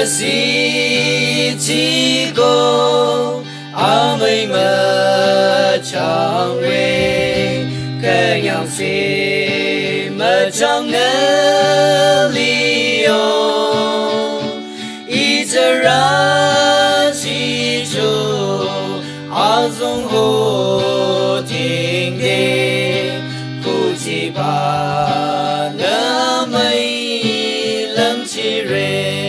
si chỉ có ơi mà chẳng về cái nhau si mà chẳng nỡ liêu ít ra chỉ cho dung hồ tình đề cụ chỉ bà nỡ mây lâm chỉ rê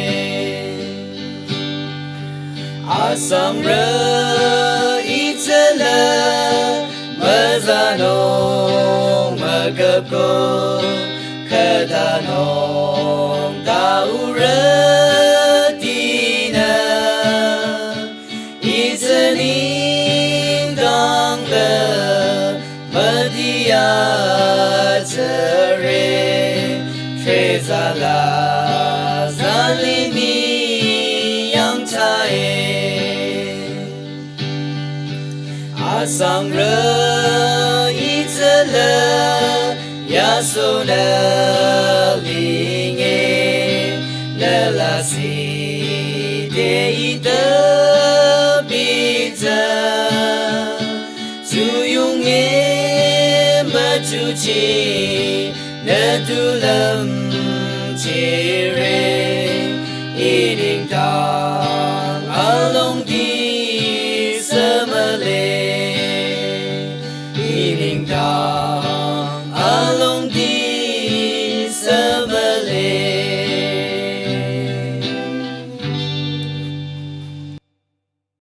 sang rơ ít là mơ ra nông mơ gặp cô khờ ta nông tao rơ tina ít nín đang lơ mơ dia chơ rê ra la ra li mi yang chai sang rơ ít lơ ya so na li nghe na la si de ita bi za su yung nghe ma chu chi na tu lam chi re i ding ta